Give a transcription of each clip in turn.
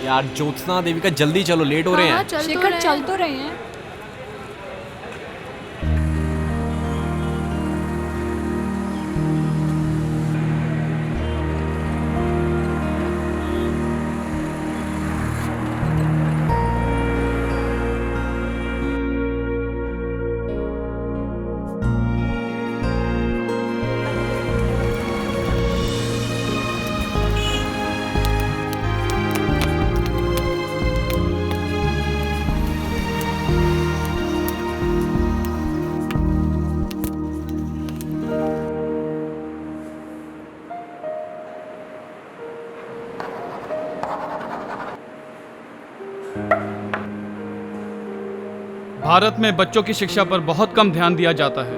यार ज्योत्सना, देविका जल्दी चलो, लेट हो रहे हैं। शिखर चल तो रहे हैं। भारत में बच्चों की शिक्षा पर बहुत कम ध्यान दिया जाता है।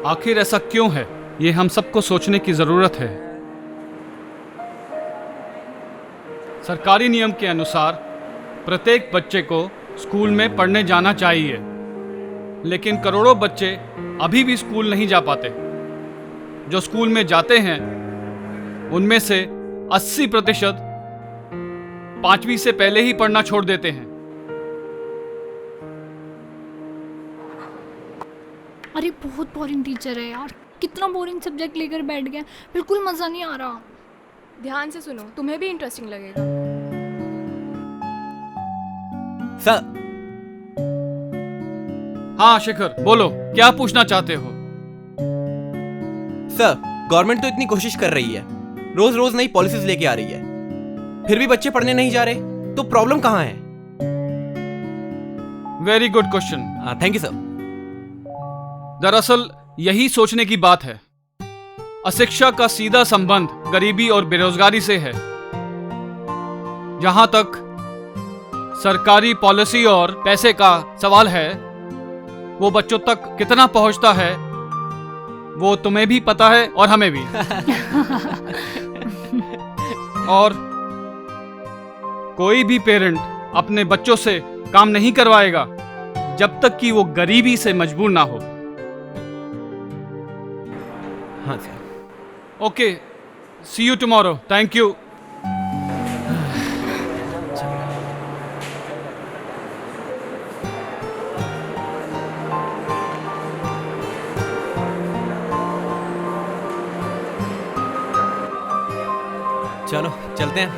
आखिर ऐसा क्यों है, ये हम सबको सोचने की जरूरत है। सरकारी नियम के अनुसार प्रत्येक बच्चे को स्कूल में पढ़ने जाना चाहिए, लेकिन करोड़ों बच्चे अभी भी स्कूल नहीं जा पाते। जो स्कूल में जाते हैं उनमें से 80% 5वीं से पहले ही पढ़ना छोड़ देते हैं। अरे बहुत बोरिंग टीचर है यार, कितना बोरिंग सब्जेक्ट लेकर बैठ गया, बिल्कुल मजा नहीं आ रहा। ध्यान से सुनो, तुम्हें भी इंटरेस्टिंग लगेगा। सर। हाँ शिखर, बोलो, क्या पूछना चाहते हो? सर, गवर्नमेंट तो इतनी कोशिश कर रही है, रोज रोज नई पॉलिसीज लेके आ रही है, फिर भी बच्चे पढ़ने नहीं जा रहे, तो प्रॉब्लम कहाँ है? Very good question. Thank you sir. दरअसल यही सोचने की बात है। अशिक्षा का सीधा संबंध गरीबी और बेरोजगारी से है। जहां तक सरकारी पॉलिसी और पैसे का सवाल है, वो बच्चों तक कितना पहुंचता है वो तुम्हें भी पता है और हमें भी। और कोई भी पेरेंट अपने बच्चों से काम नहीं करवाएगा जब तक कि वो गरीबी से मजबूर ना हो। हाँ sir. Okay, see you tomorrow. Thank you. चलो चलते हैं,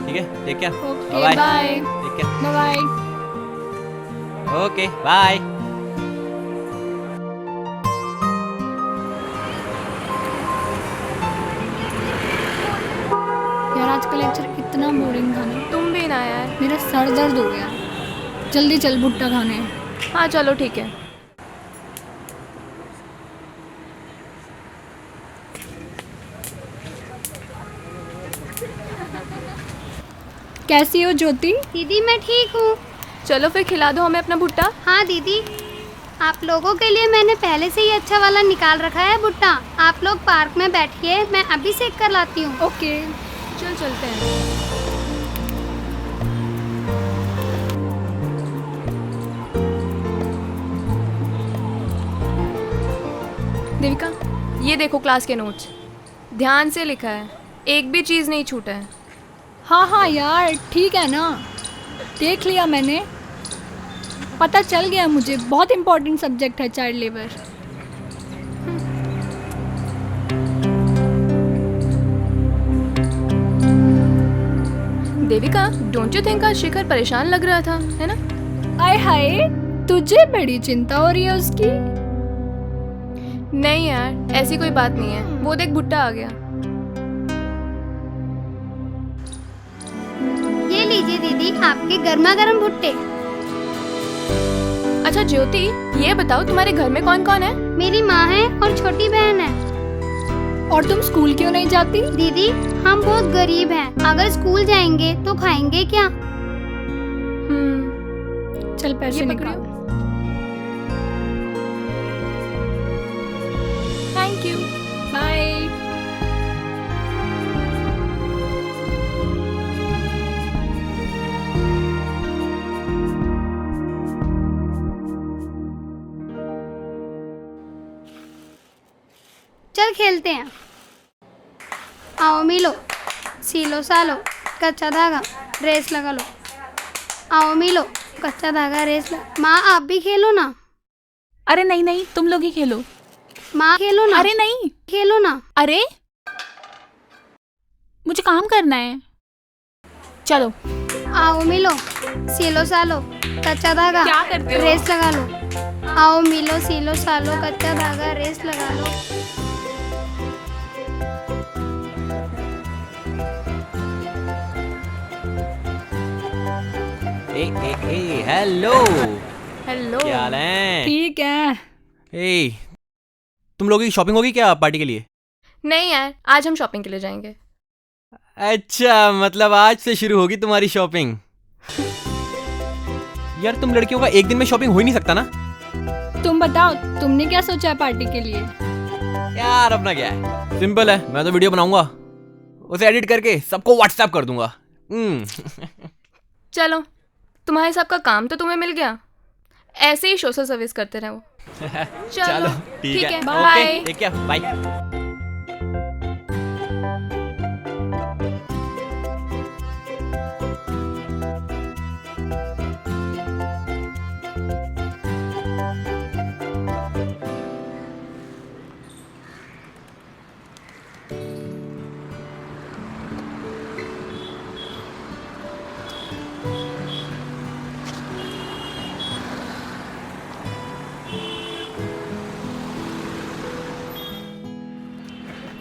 ठीक है? Take care. Okay bye. Bye. Take care. Bye. Okay bye. यार आज का लेक्चर इतना बोरिंग था ना, तुम भी ना यार। मेरा सर दर्द हो गया। जल्दी चल भुट्टा खाने। हाँ चलो ठीक है। कैसी हो ज्योति? दीदी मैं ठीक हूँ। चलो फिर खिला दो हमें अपना भुट्टा। हाँ दीदी, आप लोगों के लिए मैंने पहले से ही अच्छा वाला निकाल रखा है भुट्टा। आप लोग पार्क में बैठिए, मैं अभी सेक कर लाती हूँ। ओके चल चलते हैं। देविका, ये देखो क्लास के नोट्स, ध्यान से लिखा है, एक भी चीज़ नहीं छूटा है। हाँ हाँ यार ठीक है ना, देख लिया मैंने, पता चल गया मुझे। बहुत इम्पोर्टेंट सब्जेक्ट है child labour. Devika, don't you think आज शिखर परेशान लग रहा था, है ना? आय हाय, तुझे बड़ी चिंता हो रही है उसकी। नहीं यार, ऐसी कोई बात नहीं है। वो देख भुट्टा आ गया। ये लीजिए दीदी आपके गर्मा गर्म भुट्टे। अच्छा ज्योति, ये बताओ तुम्हारे घर में कौन कौन है? मेरी माँ है और छोटी बहन है। और तुम स्कूल क्यों नहीं जाती? दीदी हम बहुत गरीब हैं, अगर स्कूल जाएंगे तो खाएंगे क्या? चल पैसे ये निकाल। पकड़ो। Thank you. बाय। चल खेलते हैं। आओ मिलो, सीलो सालो, कच्चा धागा, रेस लगा लो। आओ मिलो, कच्चा धागा रेस लगा। माँ आप भी खेलो ना। अरे नहीं नहीं, तुम लोग ही खेलो। माँ खेलो ना। अरे नहीं, खेलो ना। अरे मुझे काम करना है, चलो। आओ मिलो, सीलो सालो, कच्चा धागा, क्या करते हो? रेस लगा लो। आओ मिलो, सीलो सालो, कच्चा धागा, रेस लगा लो। हेलो। हेलो। क्या हाल है? ठीक है। ए, तुम लोगों की शॉपिंग होगी क्या पार्टी के लिए? नहीं यार, आज हम शॉपिंग के लिए जाएंगे। अच्छा, मतलब आज से शुरू होगी तुम्हारी शॉपिंग। यार तुम लड़कियों का एक दिन में शॉपिंग हो ही नहीं सकता ना। तुम बताओ, तुमने क्या सोचा है पार्टी के लिए? यार अपना क्या है, सिंपल है। मैं तो वीडियो बनाऊंगा, उसे एडिट करके सबको व्हाट्सएप कर दूंगा। चलो, तुम्हारे सबका काम तो तुम्हें मिल गया, ऐसे ही सोशल सर्विस करते रहो। चलो ठीक है, bye. Okay, take care, bye.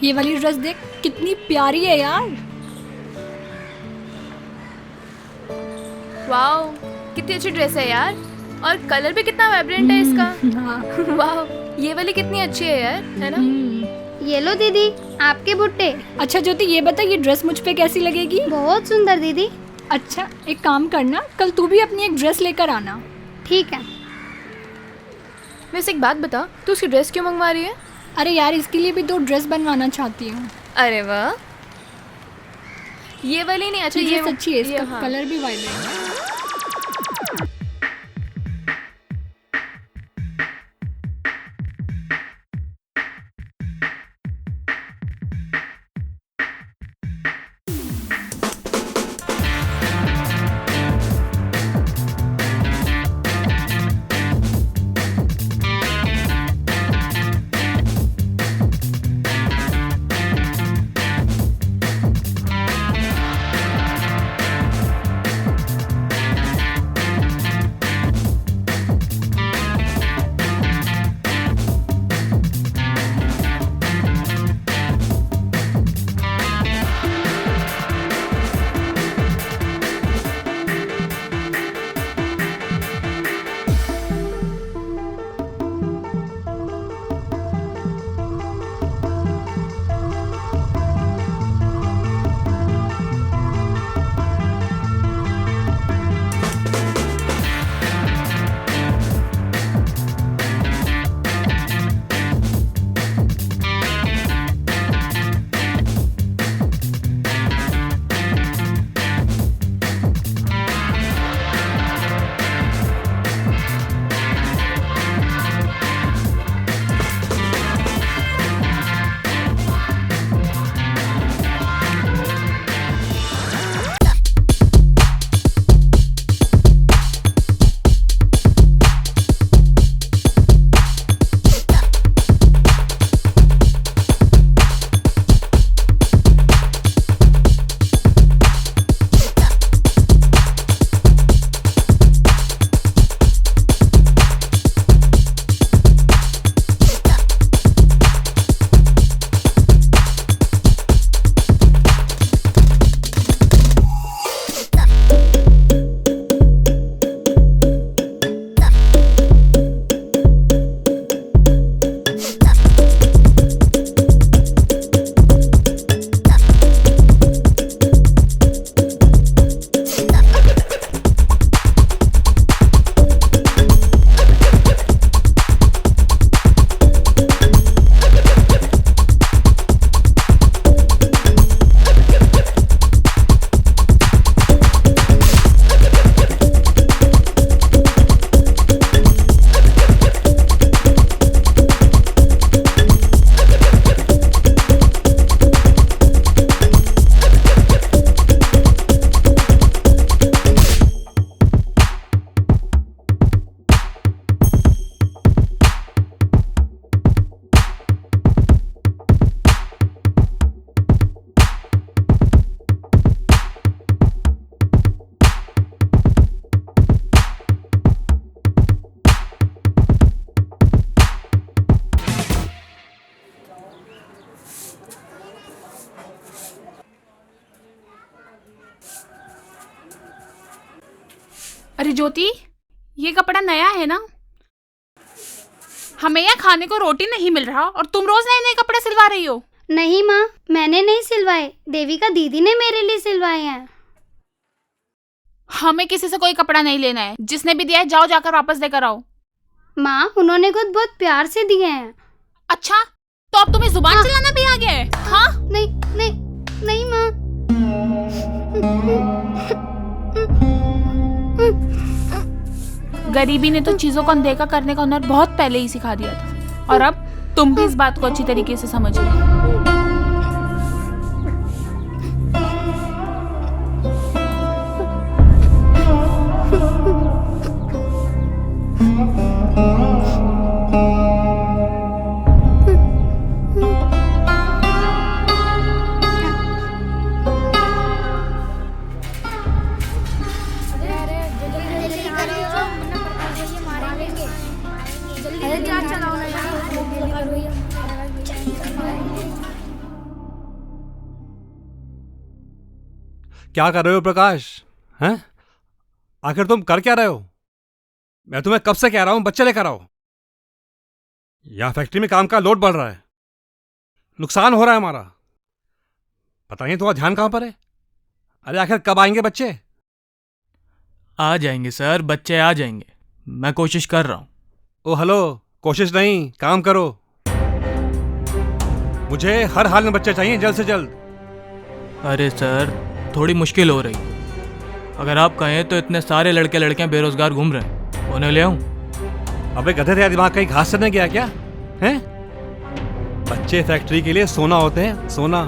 ये वाली ड्रेस देख, कितनी प्यारी है यार। वाओ, कितनी अच्छी ड्रेस है यार, और कलर भी कितना वाइब्रेंट है इसका। हाँ। वाओ, ये वाली कितनी अच्छी है यार, है ना? ये लो दीदी, आपके भुट्टे। अच्छा ज्योति, ये बता ये ड्रेस मुझ पे कैसी लगेगी? बहुत सुंदर दीदी। अच्छा एक काम करना, कल तू भी अपनी एक ड्रेस लेकर आना। ठीक है। वैसे एक बात बता, तू उसकी ड्रेस क्यों मंगवा रही है? अरे यार, इसके लिए भी 2 ड्रेस बनवाना चाहती हूँ। अरे वाह, ये वाली नहीं। अच्छा ये सच्ची है, इसका हाँ। कलर भी वाइब्रेंट है। अरे ज्योति, ये कपड़ा नया है ना? हमें यहाँ खाने को रोटी नहीं मिल रहा और तुम रोज नए नए कपड़े सिलवा रही हो। नहीं माँ, मैंने नहीं सिलवाए, देविका दीदी ने मेरे लिए सिलवाए हैं। हमें किसी से कोई कपड़ा नहीं लेना है, जिसने भी दिया है जाओ जाकर वापस देकर आओ। माँ, उन्होंने खुद बहुत प्यार से दिए हैं। अच्छा, तो अब तुम्हें जुबान चलाना भी आ गया है? हाँ? नहीं नहीं नहीं माँ। गरीबी ने तो चीजों को अनदेखा करने का हुनर बहुत पहले ही सिखा दिया था, और अब तुम भी इस बात को अच्छी तरीके से समझ लो। क्या कर रहे हो प्रकाश? हैं? आखिर तुम कर क्या रहे हो? मैं तुम्हें कब से कह रहा हूं बच्चे लेकर आओ। यहां फैक्ट्री में काम का लोड बढ़ रहा है, नुकसान हो रहा है हमारा। पता नहीं तुम्हारा ध्यान कहां पर है? अरे आखिर कब आएंगे बच्चे? आ जाएंगे सर, बच्चे आ जाएंगे, मैं कोशिश कर रहा हूं। ओ हेलो, कोशिश नहीं, काम करो। मुझे हर हाल में बच्चे चाहिए, जल्द से जल्द। अरे सर, थोड़ी मुश्किल हो रही। अगर आप कहें तो इतने सारे लड़के लड़कियां बेरोजगार घूम रहे हैं, उन्हें ले आऊं? अबे गधे तेरा दिमाग कहीं घास चरने गया क्या? हैं? बच्चे फैक्ट्री के लिए सोना होते हैं, सोना।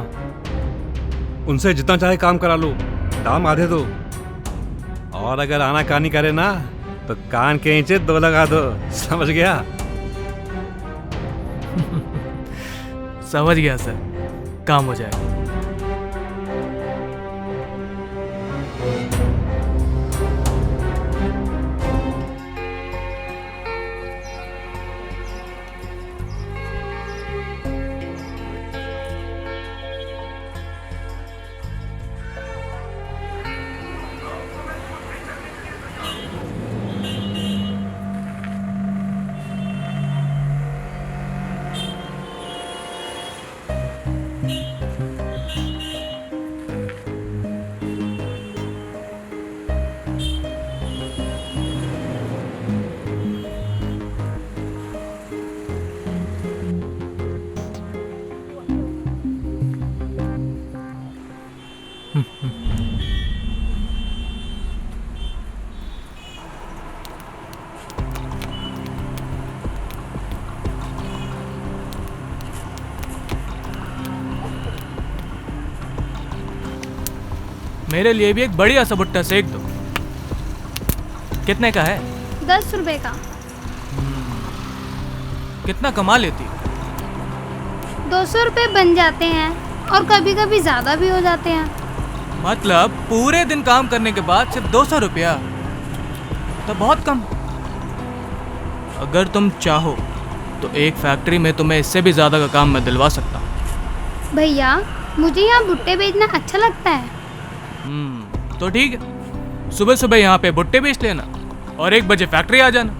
उनसे जितना चाहे काम करा लो, दाम आधे दो। और अगर आना कानी करे ना तो कान के नीचे 2 लगा दो, समझ गया? समझ गया सर, काम हो जाएगा। मेरे लिए भी एक बढ़िया सा भुट्टा सेक दो। कितने का है? 10 रुपए का। कितना कमा लेती? 200 रुपए बन जाते हैं और कभी कभी ज्यादा भी हो जाते हैं। मतलब पूरे दिन काम करने के बाद सिर्फ 200 रुपया? तो बहुत कम। अगर तुम चाहो तो एक फैक्ट्री में तुम्हें इससे भी ज्यादा का काम मैं दिलवा सकता हूँ। भैया, मुझे यहाँ भुट्टे बेचना अच्छा लगता है। तो ठीक है, सुबह सुबह यहाँ पे भुट्टे बेच लेना और 1 बजे फैक्ट्री आ जाना।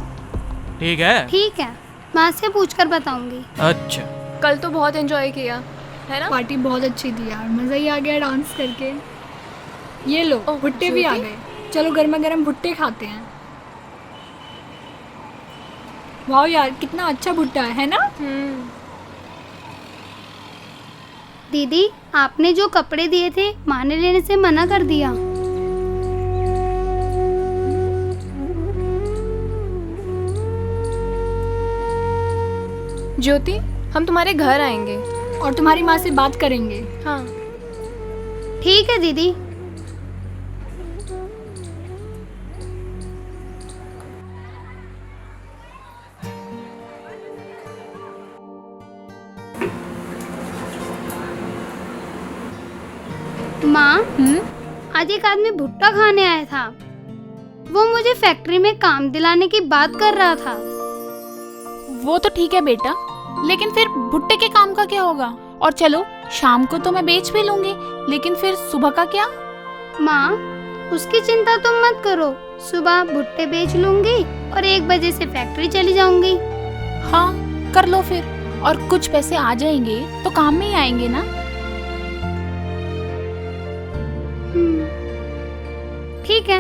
ठीक है? ठीक है, माँ से पूछकर बताऊंगी। अच्छा। कल तो बहुत एंजॉय किया है ना? पार्टी बहुत अच्छी थी यार, मज़ा ही आ गया डांस करके। ये लो, ओह, भुट्टे भी आ ज्योति? गए। चलो गर्मा गर्म भुट्टे खाते हैं। वाह यार, कितना अच्छा भुट्टा है ना? दीदी, आपने जो कपड़े दिए थे माँ ने लेने से मना कर दिया। ज्योति, हम तुम्हारे घर आएंगे। और तुम्हारी माँ से बात करेंगे। हाँ। ठीक है दीदी। माँ, आज एक आदमी भुट्टा खाने आया था। वो मुझे फैक्ट्री में काम दिलाने की बात कर रहा था। वो तो ठीक है बेटा, लेकिन फिर भुट्टे के काम का क्या होगा? और चलो शाम को तो मैं बेच भी लूंगी, लेकिन फिर सुबह का क्या? माँ, उसकी चिंता तुम मत करो। सुबह भुट्टे बेच लूंगी और 1 बजे से फैक्ट्री चली जाऊंगी। हाँ, कर लो फिर। और कुछ पैसे आ जाएंगे तो काम में ही आएंगे ना। ठीक है।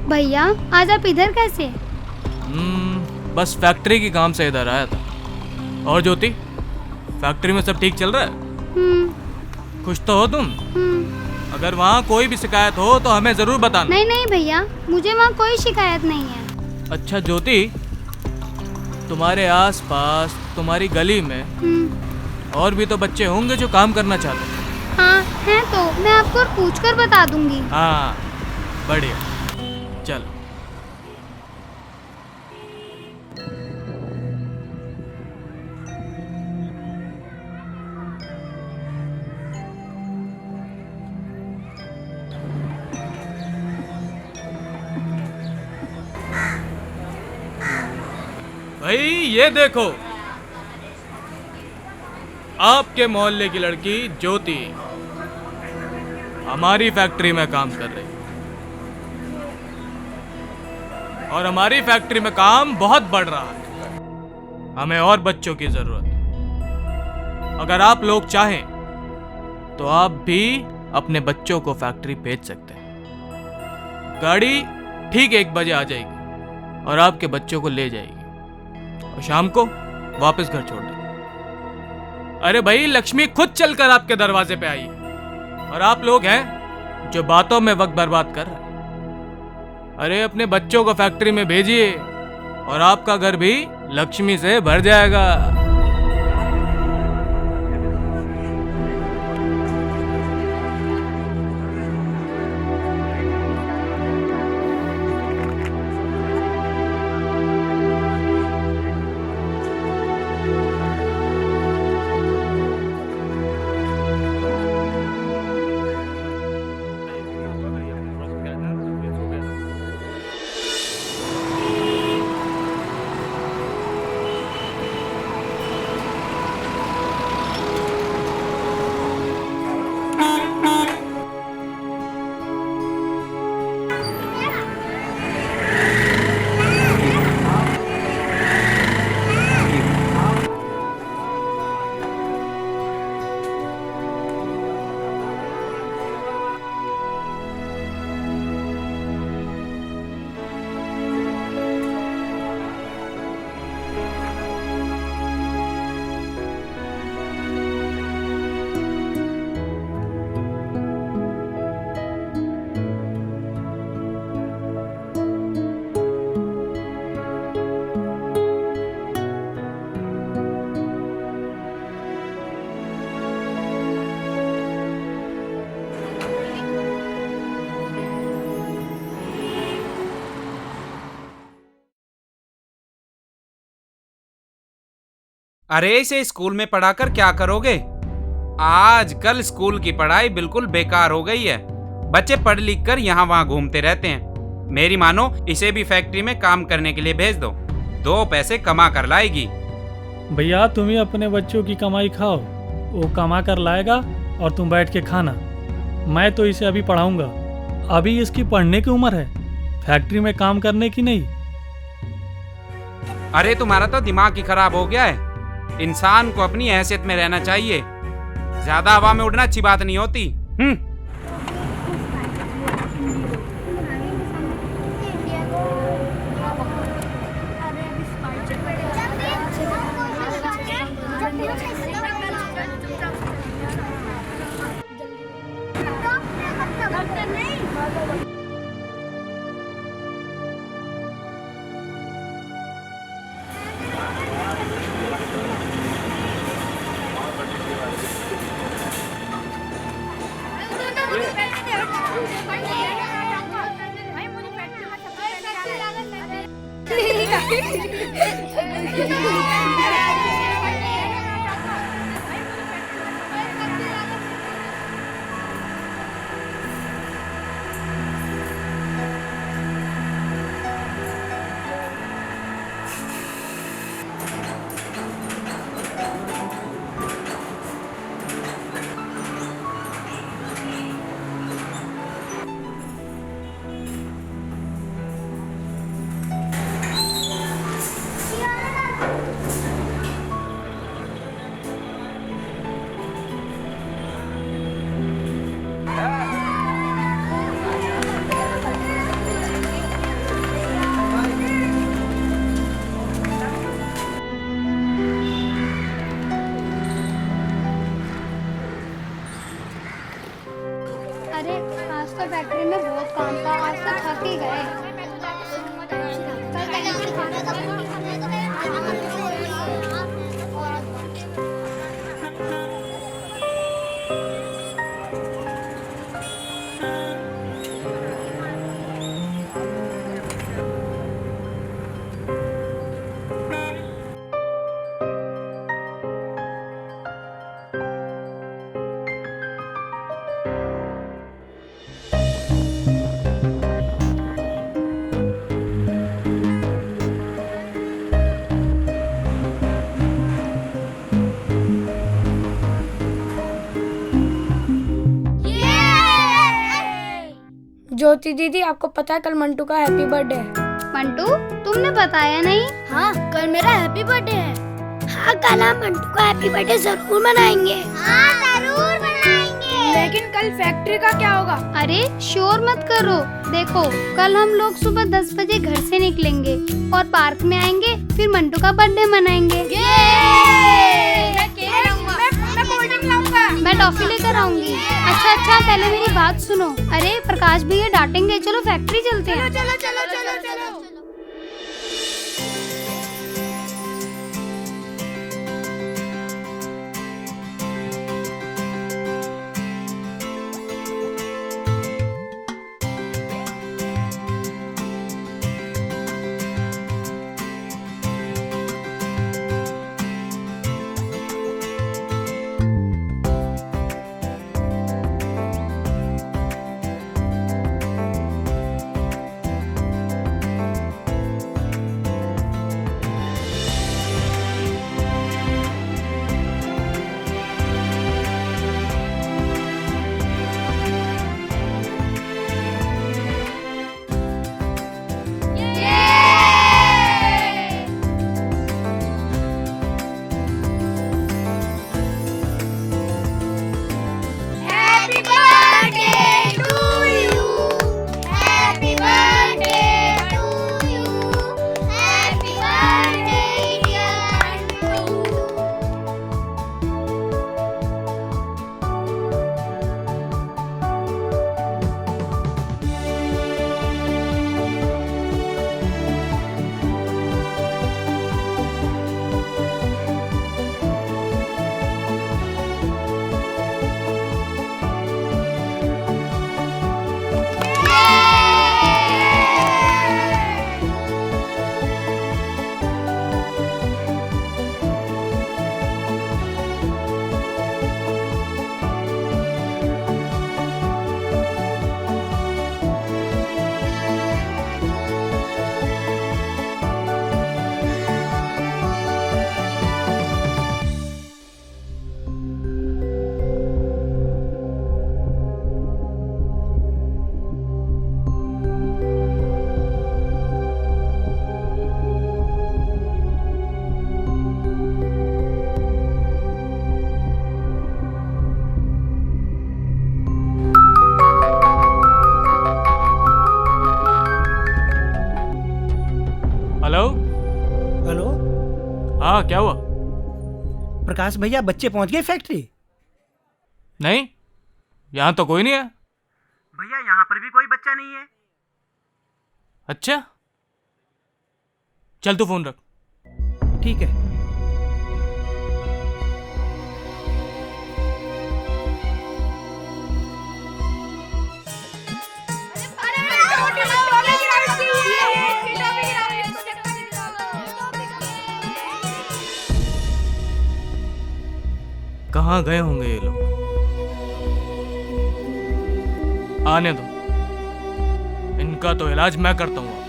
भैया आज आप इधर कैसे? बस फैक्ट्री की काम से इधर आया था। और ज्योति, फैक्ट्री में सब ठीक चल रहा है? खुश तो हो तुम? अगर वहाँ कोई भी शिकायत हो तो हमें जरूर बताना। नहीं नहीं भैया, मुझे वहाँ कोई शिकायत नहीं है। अच्छा ज्योति, तुम्हारे आसपास तुम्हारी गली में और भी तो बच्चे होंगे जो काम करना चाहते हैं। हाँ हैं तो मैं आपको पूछ कर बता दूंगी। हाँ बढ़िया, चलो। भाई ये देखो, आपके मोहल्ले की लड़की ज्योति हमारी फैक्ट्री में काम कर रही है और हमारी फैक्ट्री में काम बहुत बढ़ रहा है। हमें और बच्चों की जरूरत है। अगर आप लोग चाहें तो आप भी अपने बच्चों को फैक्ट्री भेज सकते हैं। गाड़ी ठीक 1 बजे आ जाएगी और आपके बच्चों को ले जाएगी और शाम को वापस घर छोड़ देगी। अरे भाई, लक्ष्मी खुद चलकर आपके दरवाजे पे आई है और आप लोग हैं जो बातों में वक्त बर्बाद कर रहे हैं। अरे अपने बच्चों को फैक्ट्री में भेजिए और आपका घर भी लक्ष्मी से भर जाएगा। अरे इसे स्कूल में पढ़ाकर क्या करोगे? आजकल स्कूल की पढ़ाई बिल्कुल बेकार हो गई है। बच्चे पढ़ लिख कर यहाँ वहाँ घूमते रहते हैं। मेरी मानो इसे भी फैक्ट्री में काम करने के लिए भेज दो, 2 पैसे कमा कर लाएगी। भैया तुम ही अपने बच्चों की कमाई खाओ, वो कमा कर लाएगा और तुम बैठ के खाना। मैं तो इसे अभी पढ़ाऊंगा, अभी इसकी पढ़ने की उम्र है, फैक्ट्री में काम करने की नहीं। अरे तुम्हारा तो दिमाग ही खराब हो गया है। इंसान को अपनी हैसियत में रहना चाहिए। ज्यादा हवा में उड़ना अच्छी बात नहीं होती। अरे आज तो फैक्ट्री में बहुत काम था, आज तो थक ही गए। ज्योति दीदी, आपको पता है कल मंटू का हैप्पी बर्थडे है? मंटू, तुमने बताया नहीं? हाँ, कल मेरा हैप्पी बर्थडे है। हाँ, कल हम मंटू का हैप्पी बर्थडे जरूर मनाएंगे। हाँ, जरूर मनाएंगे। लेकिन कल फैक्ट्री का क्या होगा? अरे शोर मत करो। देखो, कल हम लोग सुबह 10 बजे घर से निकलेंगे और पार्क में आएंगे, फिर मंटू का बर्थडे मनाएंगे। मैं कोल्ड ड्रिंक लाऊंगा। मैं टॉफी लेकर आऊंगी। अच्छा, पहले मेरी बात सुनो। अरे प्रकाश भैया डांटेंगे, चलो फैक्ट्री चलते हैं। चलो। हाँ क्या हुआ? प्रकाश भैया, बच्चे पहुंच गए फैक्ट्री? नहीं, यहाँ तो कोई नहीं है। भैया यहाँ पर भी कोई बच्चा नहीं है। अच्छा, चल तू फोन रख। ठीक है। कहाँ गए होंगे ये लोग? आने दो, इनका तो इलाज मैं करता हूँ।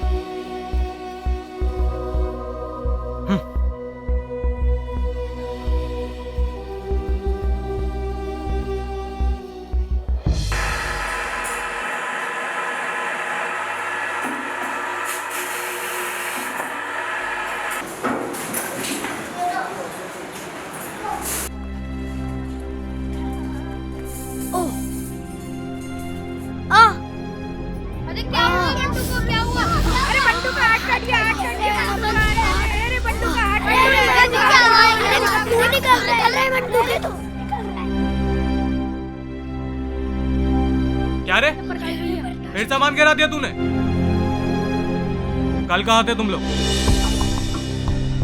अरे क्या हुआ बंटू को? क्या हुआ? अरे बंटू का हाथ कट गया, हाथ कट गया। अरे बंटू का हाथ कट गया। खून निकल रहा है बंटू के तो। क्या रे, फिर सामान गिरा दिया तूने? कल कहाँ थे तुम लोग?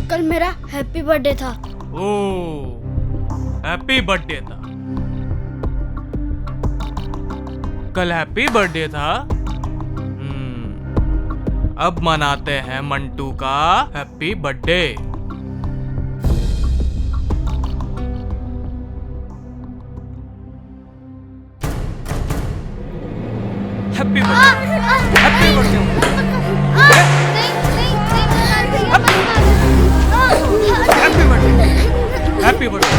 कल मेरा हैप्पी बर्थडे था। ओह, हैप्पी बर्थडे था। कल हैप्पी बर्थडे था। अब मनाते हैं मंटू का happy birthday. Happy birthday, happy birthday, happy birthday, happy birthday.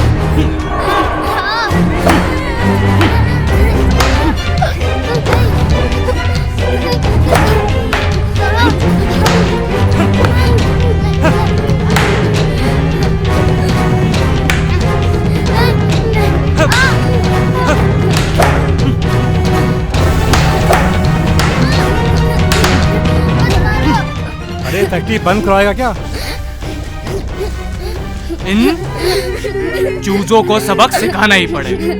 अरे फैक्ट्री बंद करवाएगा क्या? इन चूजों को सबक सिखाना ही पड़ेगा।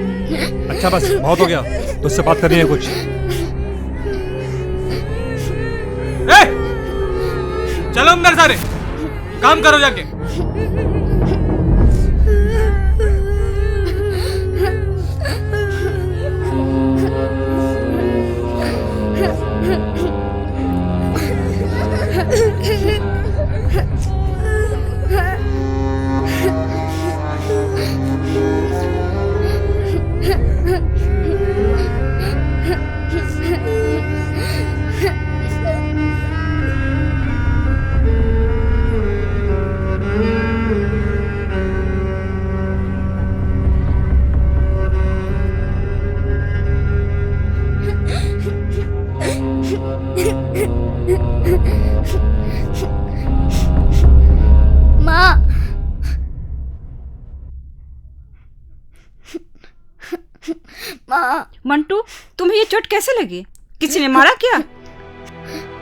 अच्छा बस बहुत हो गया, तुझसे बात करनी है कुछ। चलो अंदर सारे, काम करो जाके। मंटू, तुम्हें ये चोट कैसे लगी? किसी ने मारा क्या?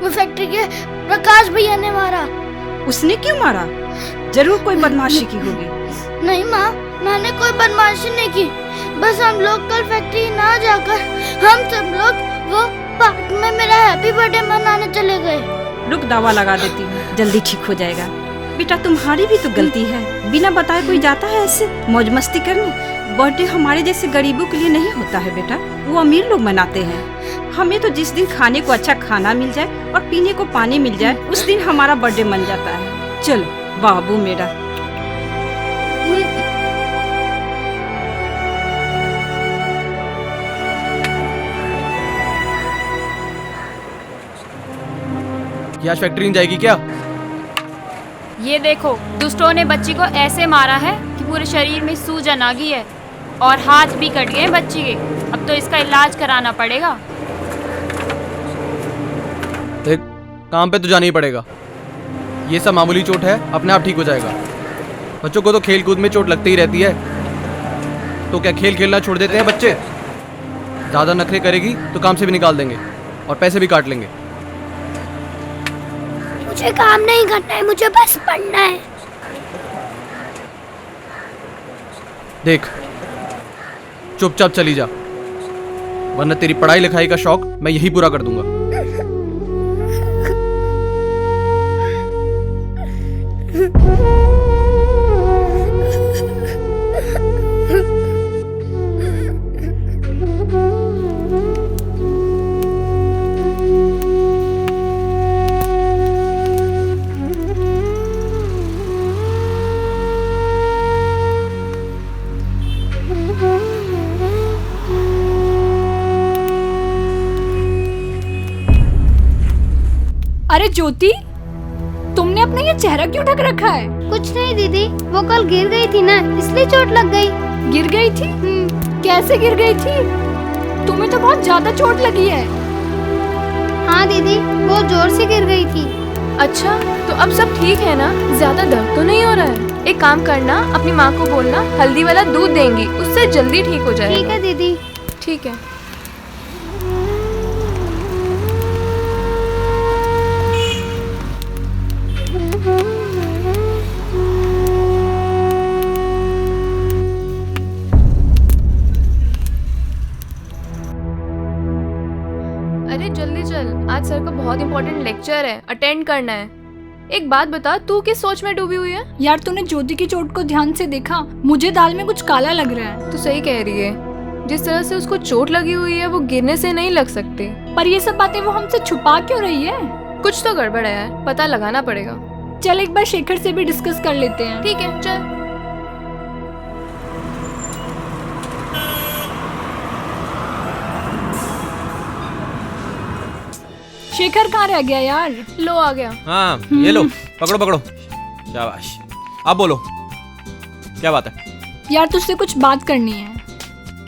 वो फैक्ट्री के प्रकाश भैया ने मारा। उसने क्यों मारा? जरूर कोई बदमाशी की होगी। नहीं माँ, मैंने कोई बदमाशी नहीं की। बस हम लोग कल फैक्ट्री ना जाकर हम सब लोग वो पार्क में मेरा हैप्पी बर्थडे मनाने चले गए। रुक, दवा लगा देती हूँ, जल्दी ठीक हो जाएगा। बेटा तुम्हारी भी तो गलती है, बिना बताए कोई जाता है ऐसे मौज मस्ती करने? बर्थडे हमारे जैसे गरीबों के लिए नहीं होता है बेटा, वो अमीर लोग मनाते हैं। हमें तो जिस दिन खाने को अच्छा खाना मिल जाए और पीने को पानी मिल जाए, उस दिन हमारा बर्थडे मन जाता है। चलो बाबू मेरा। आज फैक्ट्री नहीं जाएगी क्या? ये देखो, दुष्टों ने बच्ची को ऐसे मारा है कि पूरे शरीर में सूजन आ गई है और हाथ भी कट गए बच्ची के। अब तो इसका इलाज कराना पड़ेगा। देख, काम पे तो जाना ही पड़ेगा। ये सब मामूली चोट है, अपने आप ठीक हो जाएगा। बच्चों को तो खेल कूद में चोट लगती ही रहती है, तो क्या खेल खेलना छोड़ देते हैं बच्चे? ज़्यादा नखरे करेगी तो काम से भी निकाल देंगे और पैसे भी काट लेंगे। मुझे काम नहीं करना है, मुझे बस पढ़ना है। देख, चुपचाप चली जा, वरना तेरी पढ़ाई लिखाई का शौक मैं यही पूरा कर दूंगा। अरे ज्योति, तुमने अपना ये चेहरा क्यों ढक रखा है? कुछ नहीं दीदी, वो कल गिर गई थी ना, इसलिए चोट लग गई। गिर गई थी? कैसे गिर गई थी? तुम्हें तो बहुत ज्यादा चोट लगी है। हाँ दीदी, बहुत जोर से गिर गई थी। अच्छा, तो अब सब ठीक है ना? ज्यादा दर्द तो नहीं हो रहा है? एक काम करना, अपनी माँ को बोलना हल्दी वाला दूध देंगी, उससे जल्दी ठीक हो जाएगा। ठीक है दीदी। ठीक है। अरे जल्दी चल, आज सर का बहुत इंपॉर्टेंट लेक्चर है, अटेंड करना है। एक बात बता, तू किस सोच में डूबी हुई है? यार तूने ज्योति की चोट को ध्यान से देखा? मुझे दाल में कुछ काला लग रहा है। तू सही कह रही है, जिस तरह से उसको चोट लगी हुई है वो गिरने से नहीं लग सकती। पर ये सब बातें वो हमसे छुपा क्यों रही है? कुछ तो गड़बड़ है यार, पता लगाना पड़ेगा। चल एक बार शेखर से भी डिस्कस कर लेते हैं। ठीक है, चल। शेखर कहाँ रह गया यार? लो आ गया। हाँ ये लो, पकड़ो पकड़ो, शाबाश। अब बोलो, क्या बात है? यार तुझसे कुछ बात करनी है।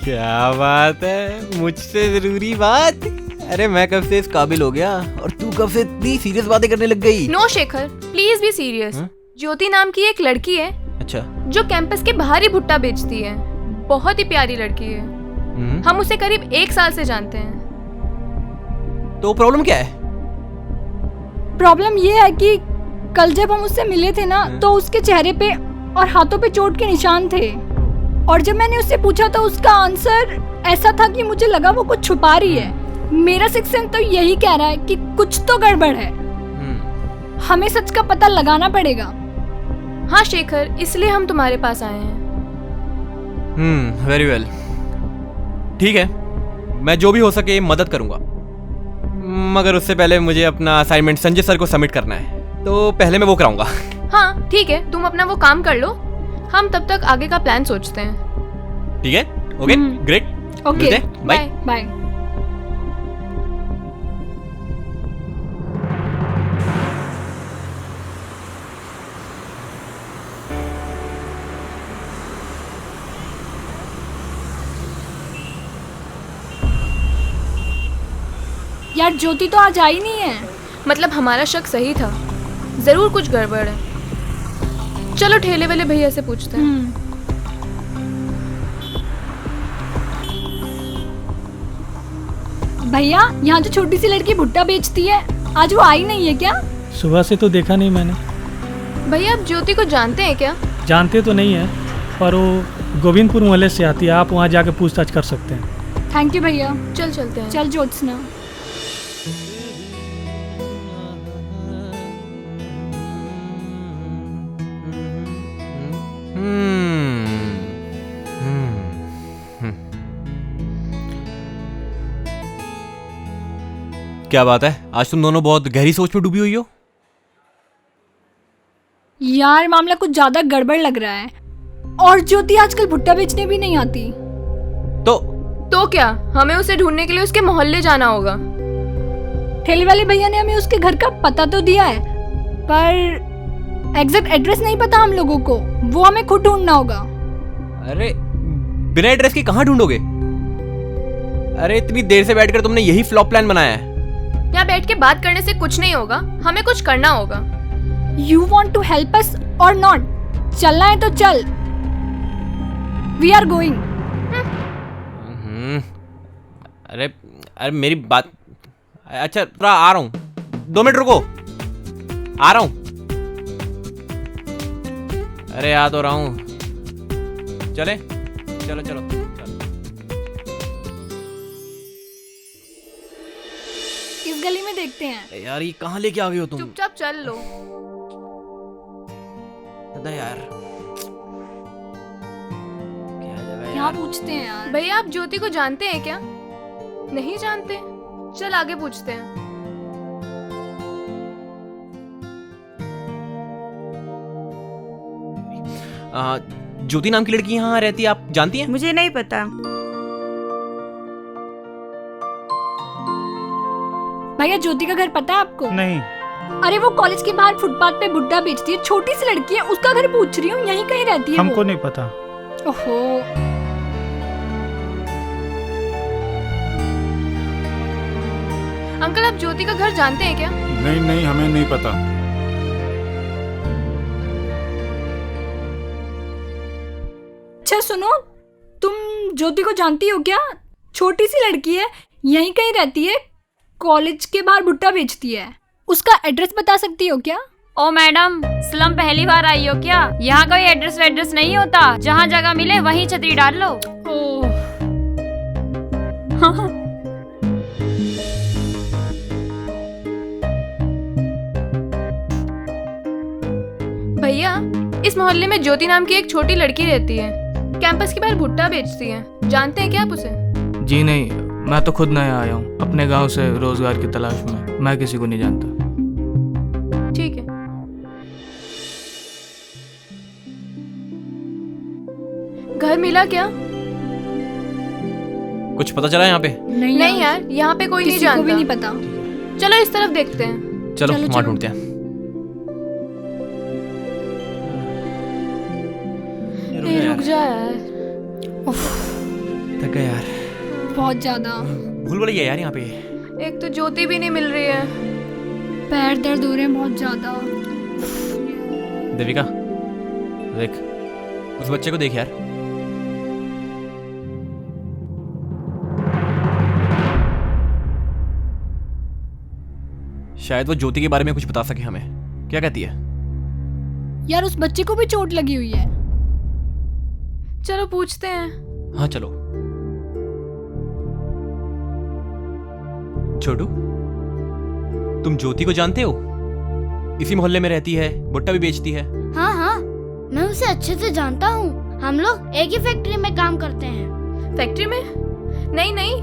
क्या बात है? मुझसे जरूरी बात? अरे मैं कब से इस काबिल हो गया और तू कब से इतनी सीरियस बातें करने लग गई? No Shekhar, please be serious. Jyoti नाम की एक लड़की है, अच्छा, जो कैंपस के बाहर ही भुट्टा बेचती है। बहुत ही प्यारी लड़की है। हम उसे करीब 1 साल से जानते हैं। तो प्रॉब्लम क्या है? प्रॉब्लम ये है कि कल जब हम उससे मिले थे ना, तो उसके चेहरे पे और हाथों पे चोट के निशान थे। और जब मैंने उससे पूछा तो उसका आंसर ऐसा था कि मुझे लगा वो कुछ छुपा रही है। मेरा सिक्स सेंस तो यही कह रहा है कि कुछ तो गड़बड़ है। हमें सच का पता लगाना पड़ेगा। हाँ शेखर, इसलिए हम तुम्हारे पास आए हैं। वेरी वेल, ठीक है, मैं जो भी हो सके मदद करूंगा, मगर उससे पहले मुझे अपना असाइनमेंट संजय सर को सबमिट करना है, तो पहले मैं वो कराऊंगा। हाँ ठीक है, तुम अपना वो काम कर लो, हम तब तक आगे का प्लान सोचते हैं। ठीक है, okay, great, okay, bye bye. यार ज्योति तो आज आई नहीं है। मतलब हमारा शक सही था, जरूर कुछ गड़बड़ है। चलो ठेले वाले भैया से पूछते हैं। भैया, यहाँ जो छोटी सी लड़की भुट्टा बेचती है, आज वो आई नहीं है क्या? सुबह से तो देखा नहीं मैंने। भैया आप ज्योति को जानते हैं क्या? जानते तो नहीं है, पर वो गोविंदपुर मोहल्ले से आती है, आप वहाँ जाके पूछताछ कर सकते हैं। थैंक यू भैया। चल चलते हैं। चल ज्योत्सना। क्या बात है, आज तुम दोनों बहुत गहरी सोच में डूबी हुई हो। यार मामला कुछ ज्यादा गड़बड़ लग रहा है, और ज्योति आजकल भुट्टा बेचने भी नहीं आती। तो क्या, हमें उसे ढूंढने के लिए उसके मोहल्ले जाना होगा। ठेले वाले भैया ने हमें उसके घर का पता तो दिया है, पर एग्जैक्ट एड्रेस नहीं पता हम लोगों को, वो हमें खुद ढूंढना होगा। अरे बिना एड्रेस के कहाँ ढूंढोगे? अरे इतनी देर से बैठकर तुमने यही फ्लॉप प्लान बनाया है। यहाँ बैठ के बात करने से कुछ नहीं होगा, हमें कुछ करना होगा। You want to help us or not? चलना है तो चल। We are going. अरे मेरी बात, अच्छा थोड़ा आ रहा हूँ, 2 मिनट रुको, आ रहा हूँ। अरे आ तो रहा हूँ, चले। चलो चलो चलो। इस गली में देखते हैं। यार ये कहाँ लेके आ गए हो तुम? चुपचाप चल लो। दादा यार यहाँ पूछते हैं यार। भैया आप ज्योति को जानते हैं क्या? नहीं जानते? चल आगे पूछते हैं। ज्योति नाम की लड़की यहाँ रहती है, आप जानती हैं? मुझे नहीं पता। भैया ज्योति का घर पता है आपको? नहीं। अरे वो कॉलेज के बाहर फुटपाथ पे भुट्टा बेचती है, छोटी सी लड़की है, उसका घर पूछ रही हूँ, यहीं कहीं रहती है। हमको नहीं पता। ओहो। अंकल आप ज्योति का घर जानते हैं क्या? नहीं नहीं, हमें नहीं पता। अच्छा सुनो, तुम ज्योति को जानती हो क्या? छोटी सी लड़की है, यहीं कहीं रहती है, कॉलेज के बाहर भुट्टा बेचती है। उसका एड्रेस बता सकती हो क्या? ओ मैडम, स्लम पहली बार आई हो क्या? यहाँ कोई एड्रेस वेड्रेस नहीं होता, जहाँ जगह मिले वहीं छतरी डाल लो। भैया इस मोहल्ले में ज्योति नाम की एक छोटी लड़की रहती है, कैंपस के बाहर भुट्टा बेचती है, जानते हैं क्या आप उसे? जी नहीं, मैं तो खुद नया आया हूँ अपने गांव से रोजगार की तलाश में, मैं किसी को नहीं जानता। ठीक है। घर मिला क्या? कुछ पता चला यहाँ पे? नहीं यार, यहाँ पे कोई नहीं किसी को भी जानता। नहीं पता। चलो इस तरफ देखते हैं। चलो वहाँ ढूंढते हैं। रुक जा यार। थक गए यार बहुत ज्यादा। भूल भुलैया यार यहाँ पे। एक तो ज्योति भी नहीं मिल रही है। पैर दर्द हो रहे हैं बहुत ज्यादा। देविका देख, उस बच्चे को देख यार। शायद वो ज्योति के बारे में कुछ बता सके हमें। क्या कहती है? यार उस बच्चे को भी चोट लगी हुई है। चलो पूछते हैं। हाँ चलो। छोटू, तुम ज्योति को जानते हो? इसी मोहल्ले में रहती है, भुट्टा भी बेचती है। हाँ हाँ, मैं उसे अच्छे से जानता हूँ, हम लोग एक ही फैक्ट्री में काम करते हैं। फैक्ट्री में? नहीं नहीं,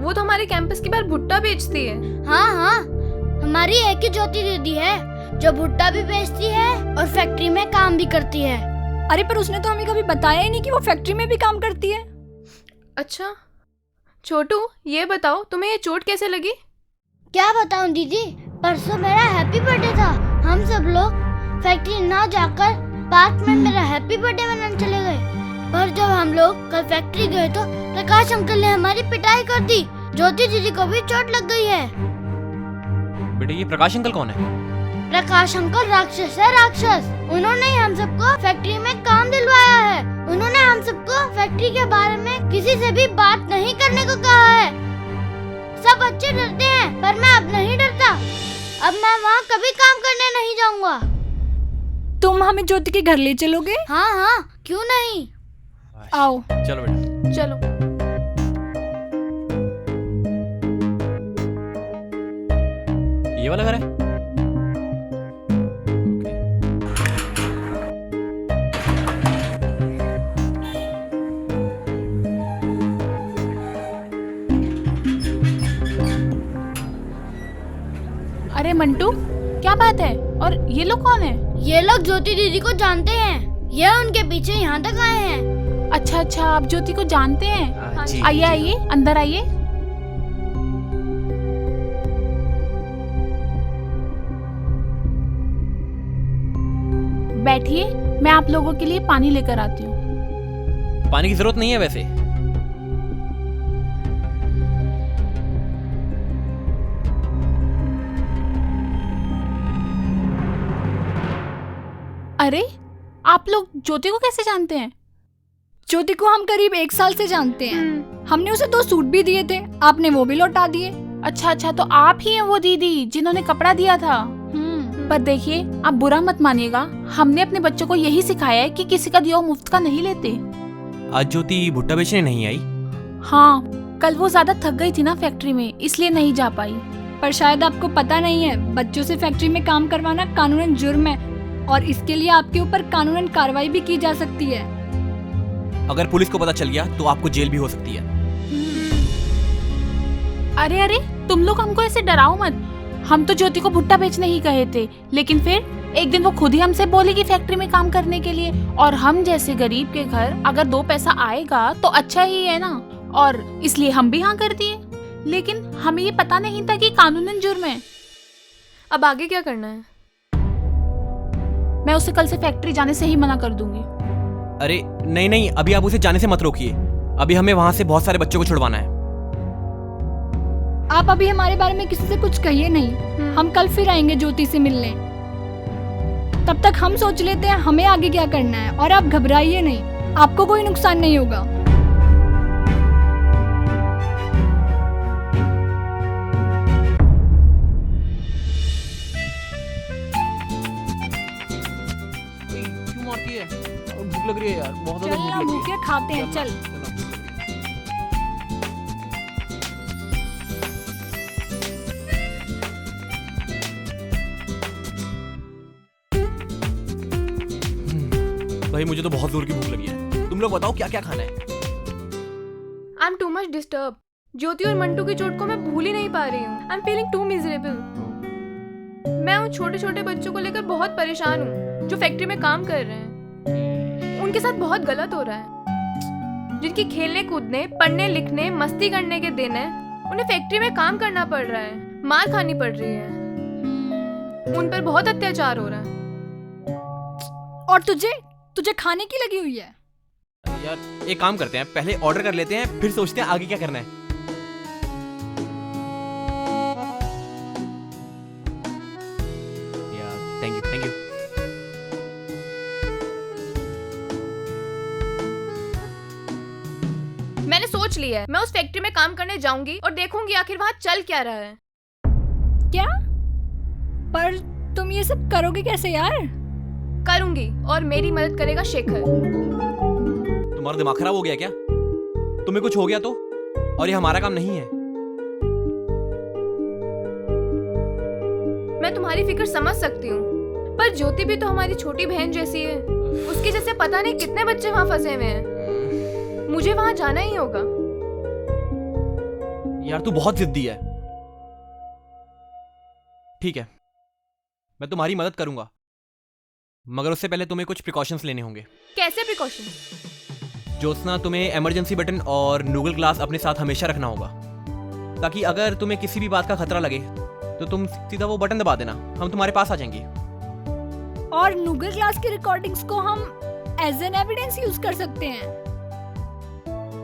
वो तो हमारे कैंपस के बाहर भुट्टा बेचती है। हाँ हाँ, हमारी एक ही ज्योति दीदी है जो भुट्टा भी बेचती है और फैक्ट्री में काम भी करती है। अरे पर उसने तो हमें कभी बताया ही नहीं कि वो फैक्ट्री में भी काम करती है। अच्छा छोटू, ये बताओ तुम्हें ये चोट कैसे लगी? क्या बताऊं दीदी, परसों मेरा हैप्पी बर्थडे था, हम सब लोग फैक्ट्री ना जाकर पार्क में मेरा हैप्पी बर्थडे मनाने चले गए। पर जब हम लोग कल फैक्ट्री गए तो प्रकाश अंकल ने हमारी पिटाई कर दी। ज्योति दीदी को भी चोट लग गई है। बेटे ये प्रकाश अंकल कौन है? प्रकाश अंकल राक्षस है, राक्षस। उन्होंने हम सबको फैक्ट्री में काम दिलवाया है। उन्होंने हम सबको फैक्ट्री के बारे में किसी से भी बात नहीं करने को कहा है। सब बच्चे डरते हैं पर मैं अब नहीं डरता। अब मैं वहाँ कभी काम करने नहीं जाऊँगा। तुम हमें ज्योति के घर ले चलोगे? हाँ हाँ, क्यों नहीं। आओ। चलो बेटा चलो। ये वाला घर है? अरे मंटू, क्या बात है? और ये लोग कौन है? ये लोग ज्योति दीदी को जानते हैं, ये उनके पीछे यहाँ तक आए हैं। अच्छा अच्छा, आप ज्योति को जानते हैं? जी, आइए आइए, अंदर आइए। बैठिए, मैं आप लोगों के लिए पानी लेकर आती हूँ। पानी की जरूरत नहीं है वैसे। अरे, आप लोग ज्योति को कैसे जानते हैं? ज्योति को हम करीब 1 साल से जानते हैं। हमने उसे 2 सूट भी दिए थे, आपने वो भी लौटा दिए। अच्छा अच्छा, तो आप ही हैं वो दीदी जिन्होंने कपड़ा दिया था। पर देखिए, आप बुरा मत मानिएगा, हमने अपने बच्चों को यही सिखाया है कि किसी का दिया हुआ मुफ्त का नहीं लेते। आज ज्योति भुट्टा बेचने नहीं आई? हाँ, कल वो ज्यादा थक गई थी ना फैक्ट्री में, इसलिए नहीं जा पाई। पर शायद आपको पता नहीं है, बच्चों से फैक्ट्री में काम करवाना कानूनन जुर्म है और इसके लिए आपके ऊपर कानूनन कार्रवाई भी की जा सकती है। अगर पुलिस को पता चल गया तो आपको जेल भी हो सकती है। अरे अरे, तुम लोग हमको ऐसे डराओ मत। हम तो ज्योति को भुट्टा बेचने ही कहे थे, लेकिन फिर एक दिन वो खुद ही हमसे बोलेगी फैक्ट्री में काम करने के लिए, और हम जैसे गरीब के घर अगर 2 पैसा आएगा तो अच्छा ही है ना, और इसलिए हम भी हाँ कर दिए। लेकिन हमें ये पता नहीं था कि कानूनन जुर्म है। अब आगे क्या करना है? मैं उसे कल से फैक्ट्री जाने से ही मना कर दूंगी। अरे नहीं नहीं, अभी आप उसे जाने से मत रोकिए। अभी हमें वहाँ से बहुत सारे बच्चों को छुड़वाना है। आप अभी हमारे बारे में किसी से कुछ कहिए नहीं, हम कल फिर आएंगे ज्योति से मिलने। तब तक हम सोच लेते हैं हमें आगे क्या करना है, और आप घबराइए नहीं, आपको कोई नुकसान नहीं होगा। क्यों मारती है? भूख लग रही है यार, बहुत ज्यादा चल ना, भूख लग भूखे खाते हैं, चल। भाई मुझे तो बहुत जोर की भूख लगी है। तुम लोग बताओ क्या क्या खाना है? I am too much disturb. Jyoti और मंटू की चोट को मैं भूल ही नहीं पा रही हूँ। I am feeling too miserable. मैं उन छोटे छोटे बच्चों को लेकर बहुत परेशान हूँ जो फैक्ट्री में काम कर रहे हैं। उनके साथ बहुत गलत हो रहा है। जिनकी खेलने कूदने, पढ़ने लिखने, मस्ती करने के दिन है, उन्हें फैक्ट्री में काम करना पड़ रहा है, मार खानी पड़ रही है, उन पर बहुत अत्याचार हो रहा है। और तुझे खाने की लगी हुई है? यार एक काम करते हैं, पहले ऑर्डर कर लेते हैं, फिर सोचते हैं आगे क्या करना है। यार थैंक यू थैंक यू। मैंने सोच लिया है, मैं उस फैक्ट्री में काम करने जाऊंगी और देखूंगी आखिर वहाँ चल क्या रहा है। क्या? पर तुम ये सब करोगे कैसे यार? करूंगी, और मेरी मदद करेगा शेखर। तुम्हारा दिमाग खराब हो गया क्या? तुम्हें कुछ हो गया तो? और ये हमारा काम नहीं है। मैं तुम्हारी फिक्र समझ सकती हूँ, पर ज्योति भी तो हमारी छोटी बहन जैसी है। उसके जैसे पता नहीं कितने बच्चे वहाँ फंसे हुए हैं। मुझे वहाँ जाना ही होगा। यार तू बहुत जिद्दी है। ठीक है, मैं तुम्हारी मदद करूंगा, मगर उससे पहले तुम्हें कुछ प्रिकॉशंस लेने होंगे। कैसे प्रिकॉशन? ज्योत्सना, तुम्हें इमरजेंसी बटन और नूगल ग्लास अपने साथ हमेशा रखना होगा, ताकि अगर तुम्हें किसी भी बात का खतरा लगे तो तुम सीधा वो बटन दबा देना, हम तुम्हारे पास आ जाएंगे। और नूगल ग्लास की रिकॉर्डिंग्स को हम एज एन एविडेंस यूज कर सकते हैं।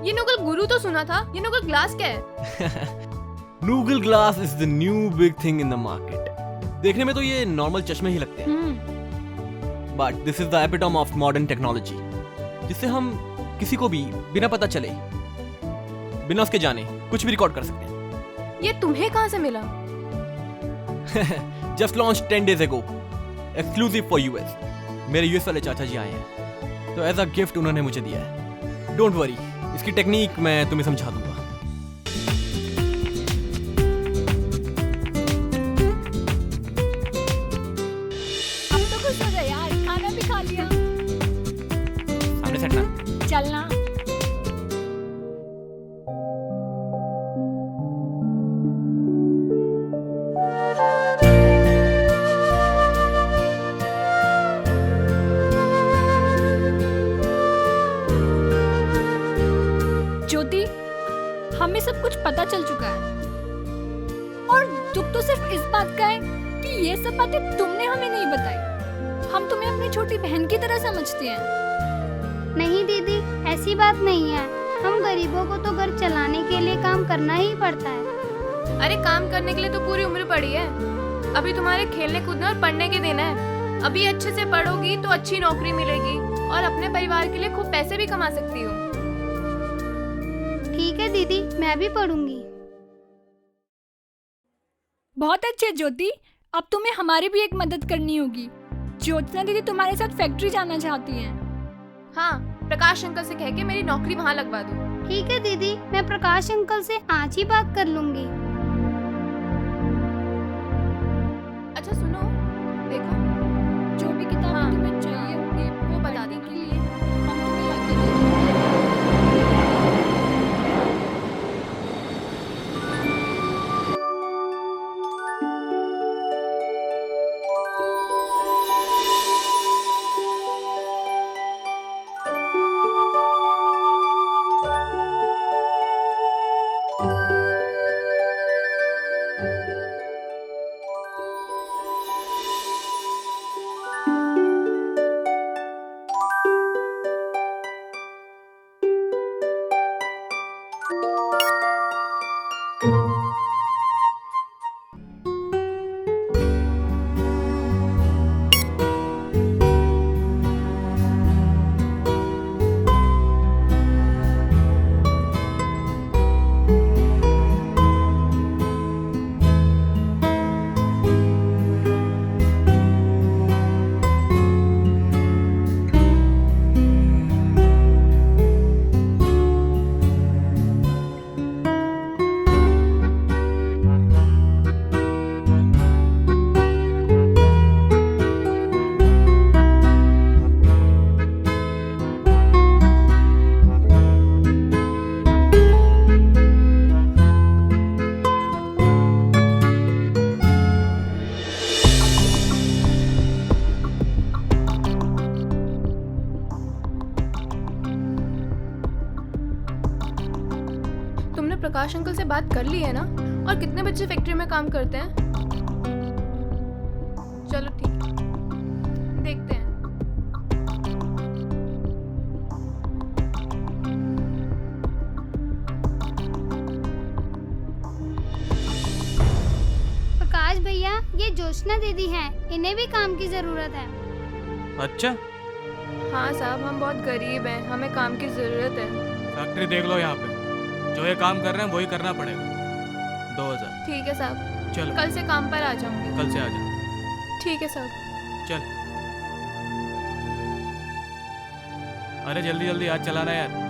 ये नूगल गुरु तो सुना था, ये नूगल ग्लास क्या है? Noogle glass is the new big thing in the market. देखने में तो ये नॉर्मल चश्मे ही लगते हैं, but this is the epitome of modern technology, जिससे हम किसी को भी बिना पता चले, बिना उसके जाने कुछ भी रिकॉर्ड कर सकते हैं। ये तुम्हें कहां से मिला? Just launch 10 days ago, exclusive for US. मेरे यूएस वाले चाचा जी आए हैं, तो एज अ गिफ्ट उन्होंने मुझे दिया है। डोंट वरी, इसकी टेक्निक मैं तुम्हें समझा दूंगा। अब तो खुश हो जा यार, खाना भी खा लिया। सामने से हटना। चलना। ज्योति, हमें सब कुछ पता चल चुका है, और दुख तो सिर्फ इस बात का है कि ये सब बातें तुमने हमें नहीं बताई। हम तुम्हें अपनी छोटी बहन की तरह समझते हैं। नहीं दीदी, ऐसी बात नहीं है। हम गरीबों को तो घर चलाने के लिए काम करना ही पड़ता है। अरे काम करने के लिए तो पूरी उम्र पड़ी है। अभी तुम्हारे खेलने कूदने और पढ़ने के दिन है। अभी अच्छे से पढ़ोगी तो अच्छी नौकरी मिलेगी और अपने परिवार के लिए खूब पैसे भी कमा सकती हो। ठीक है दीदी, मैं भी पढ़ूंगी। बहुत अच्छे ज्योति, अब तुम्हें हमारी भी एक मदद करनी होगी। ज्योत्सना दीदी तुम्हारे साथ फैक्ट्री जाना चाहती हैं। हाँ, प्रकाश अंकल से कह के मेरी नौकरी वहाँ लगवा दो। ठीक है दीदी, मैं प्रकाश अंकल से आज ही बात कर लूंगी। अच्छा सुनो, देखो जो भी किताब हाँ। तुम्हें चाहिए होगी वो बता देने के लिए हम तुम्हें ला के देंगे। तुमने प्रकाश अंकल से बात कर ली है ना? और कितने बच्चे फैक्ट्री में काम करते हैं? चलो ठीक है, देखते हैं। प्रकाश भैया, ये जोशना दीदी हैं, इन्हें भी काम की जरूरत है। अच्छा, हाँ साहब, हम बहुत गरीब हैं, हमें काम की जरूरत है। फैक्ट्री देख लो यहाँ पे, जो ये काम कर रहे हैं वही करना पड़ेगा। 2000। ठीक है साहब, चलो कल से काम पर आ जाऊंगी। कल से आ जाओ। ठीक है साहब। चल, अरे जल्दी जल्दी आज चलाना यार।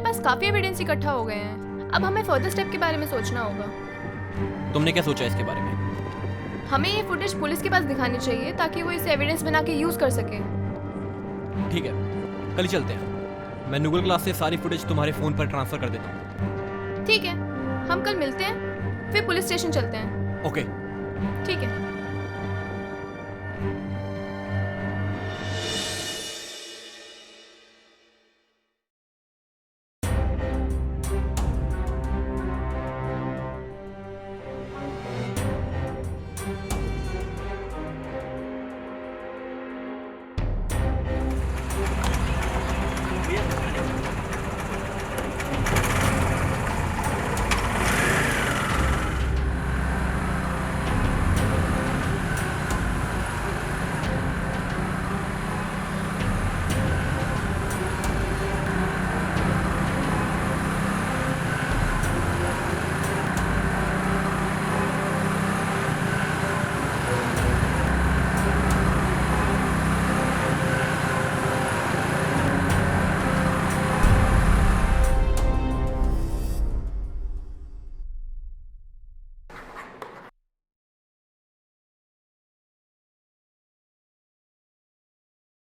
पास काफी एविडेंस इकट्ठा हो गए हैं। अब हमें फर्दर स्टेप के बारे में सोचना होगा। तुमने क्या सोचा इसके बारे में? हमें ये फुटेज पुलिस के पास दिखानी चाहिए ताकि वो इसे एविडेंस बना के यूज कर सके। ठीक है, कल ही चलते हैं। मैं गूगल क्लास से सारी फुटेज तुम्हारे फोन पर ट्रांसफर कर देता हूँ। ठीक है, हम कल मिलते हैं, फिर पुलिस स्टेशन चलते हैं। ओके। ठीक है।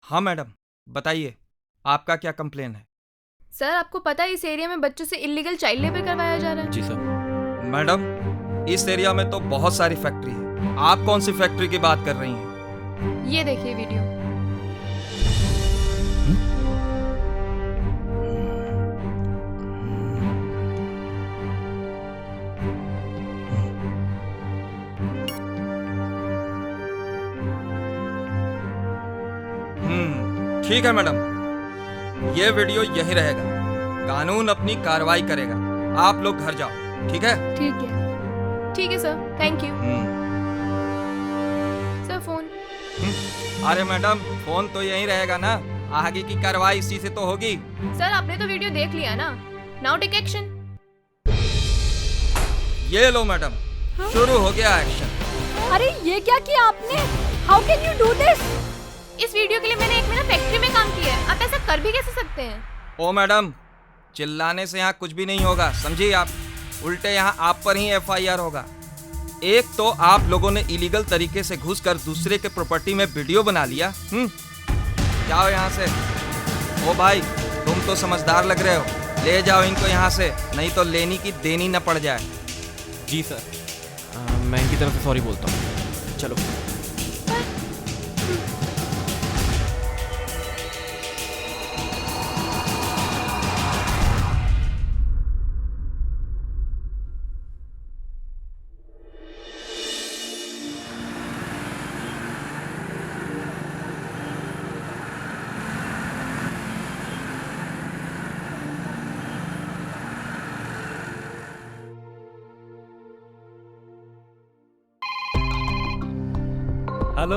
हाँ मैडम, बताइए आपका क्या कंप्लेन है? सर, आपको पता है इस एरिया में बच्चों से इलीगल चाइल्ड लेबर करवाया जा रहा है? जी सर। मैडम, इस एरिया में तो बहुत सारी फैक्ट्री है। आप कौन सी फैक्ट्री की बात कर रही हैं? ये देखिए वीडियो। ठीक है मैडम, ये वीडियो यहीं रहेगा। कानून अपनी कार्रवाई करेगा। आप लोग घर जाओ, ठीक है? ठीक है। ठीक है sir, thank you. Sir phone. अरे मैडम, फोन तो यहीं रहेगा ना, आगे की कार्रवाई इसी से तो होगी। सर, आपने तो वीडियो देख लिया ना, नाउ टेक एक्शन। ये लो मैडम, शुरू हो गया एक्शन। अरे ये क्या किया आपने? How can you do this? इस वीडियो के लिए मैंने 1 महीना फैक्ट्री में काम किया है, आप ऐसा कर भी कैसे सकते हैं? ओ मैडम, चिल्लाने से यहाँ कुछ भी नहीं होगा, समझिए आप। उल्टे यहाँ आप पर ही FIR होगा। एक तो आप लोगों ने इलीगल तरीके से घुसकर दूसरे के प्रॉपर्टी में वीडियो बना लिया। जाओ यहाँ से। ओ भाई, तुम तो समझदार लग रहे हो, ले जाओ इनको यहाँ से, नहीं तो लेनी की देनी न पड़ जाए। जी सर, मैं इनकी तरफ से सॉरी बोलता हूँ। चलो। हेलो।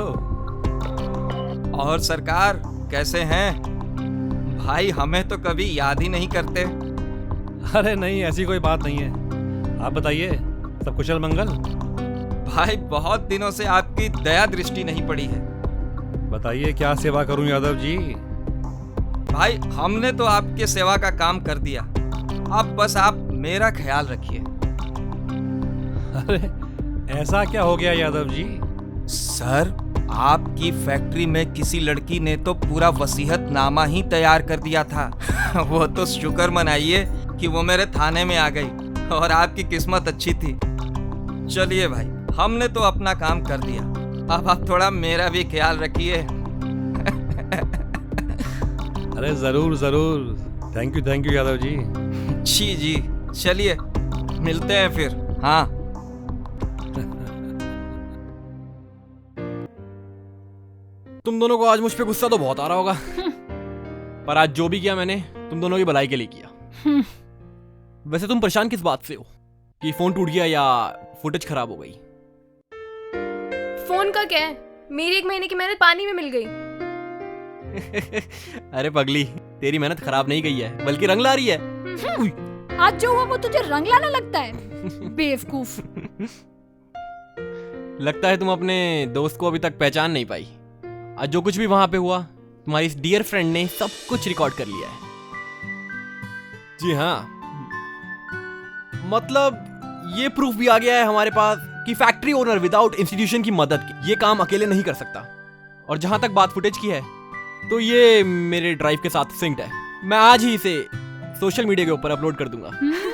और सरकार कैसे हैं? भाई हमें तो कभी याद ही नहीं करते। अरे नहीं, ऐसी कोई बात नहीं है। आप बताइए, सब कुशल मंगल? भाई बहुत दिनों से आपकी दया दृष्टि नहीं पड़ी है। बताइए क्या सेवा करूं यादव जी? भाई हमने तो आपके सेवा का काम कर दिया, अब बस आप मेरा ख्याल रखिए। अरे ऐसा क्या हो गया यादव जी? सर, आपकी फैक्ट्री में किसी लड़की ने तो पूरा वसीयतनामा ही तैयार कर दिया था। वो तो शुक्र मनाइए कि वो मेरे थाने में आ गई और आपकी किस्मत अच्छी थी। चलिए भाई, हमने तो अपना काम कर दिया, अब आप थोड़ा मेरा भी ख्याल रखिए। अरे जरूर जरूर, थैंक यू यादव जी। जी जी, चलिए मिलते हैं फिर। हाँ। तुम दोनों को आज मुझ पे गुस्सा तो बहुत आ रहा होगा, पर आज जो भी किया मैंने तुम दोनों की भलाई के लिए किया। वैसे तुम परेशान किस बात से हो? कि फोन टूट गया या फुटेज खराब हो गई? फोन का क्या है, मेरी 1 महीने की मेहनत पानी में मिल गई। अरे पगली, तेरी मेहनत खराब नहीं गई है, बल्कि रंग ला रही है। आज जो हुआ वो तुझे रंग लाना लगता है, बेवकूफ। लगता है तुम अपने दोस्त को अभी तक पहचान नहीं पाई। आज जो कुछ भी वहां पे हुआ, तुम्हारी इस डियर फ्रेंड ने सब कुछ रिकॉर्ड कर लिया है। जी हाँ, मतलब ये प्रूफ भी आ गया है हमारे पास कि फैक्ट्री ओनर विदाउट इंस्टीट्यूशन की मदद के ये काम अकेले नहीं कर सकता। और जहां तक बात फुटेज की है तो ये मेरे ड्राइव के साथ सिंक्ड है। मैं आज ही इसे सोशल मीडिया के ऊपर अपलोड कर दूंगा।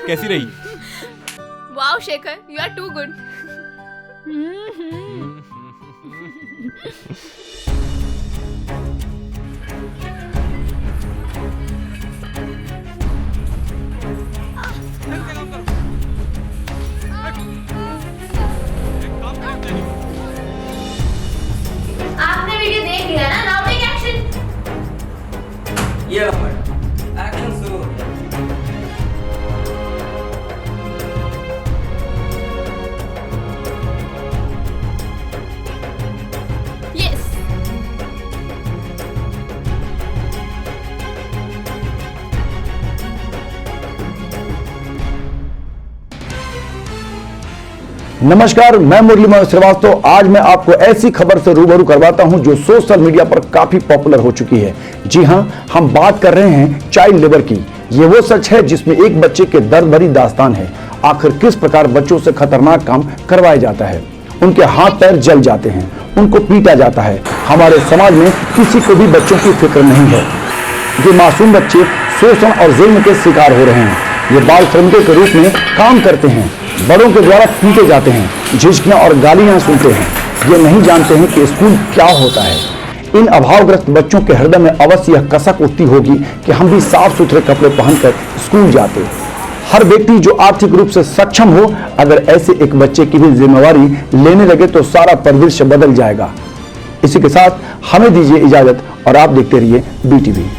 कैसी रही? Wow Shekhar, you are too good. आपने वीडियो देख लिया ना? Now take action. ये लो मैडम, एक्शन शुरू हो गया। यस। नमस्कार, मैं मुरली मनोज श्रीवास्तव। आज मैं आपको ऐसी खबर से रूबरू करवाता हूं जो सोशल मीडिया पर काफी पॉपुलर हो चुकी है। जी हां, हम बात कर रहे हैं चाइल्ड लेबर की। ये वो सच है जिसमें एक बच्चे के दर्द भरी दास्तान है। आखिर किस प्रकार बच्चों से खतरनाक काम करवाया जाता है, उनके हाथ पैर जल जाते हैं, उनको पीटा जाता है। हमारे समाज में किसी को भी बच्चों की फिक्र नहीं है। ये मासूम बच्चे शोषण और जुल्म के शिकार हो रहे हैं। ये बाल श्रमिकों के रूप में काम करते हैं, बड़ों के द्वारा पीटे जाते हैं, झिझकियां और गालियां सुनते हैं। ये नहीं जानते हैं कि स्कूल क्या होता है। इन अभावग्रस्त बच्चों के हृदय में अवश्य यह कसक उठती होगी कि हम भी साफ सुथरे कपड़े पहनकर स्कूल जाते। हर व्यक्ति जो आर्थिक रूप से सक्षम हो, अगर ऐसे एक बच्चे की भी जिम्मेवारी लेने लगे तो सारा परिदृश्य बदल जाएगा। इसी के साथ हमें दीजिए इजाजत और आप देखते रहिए BTV।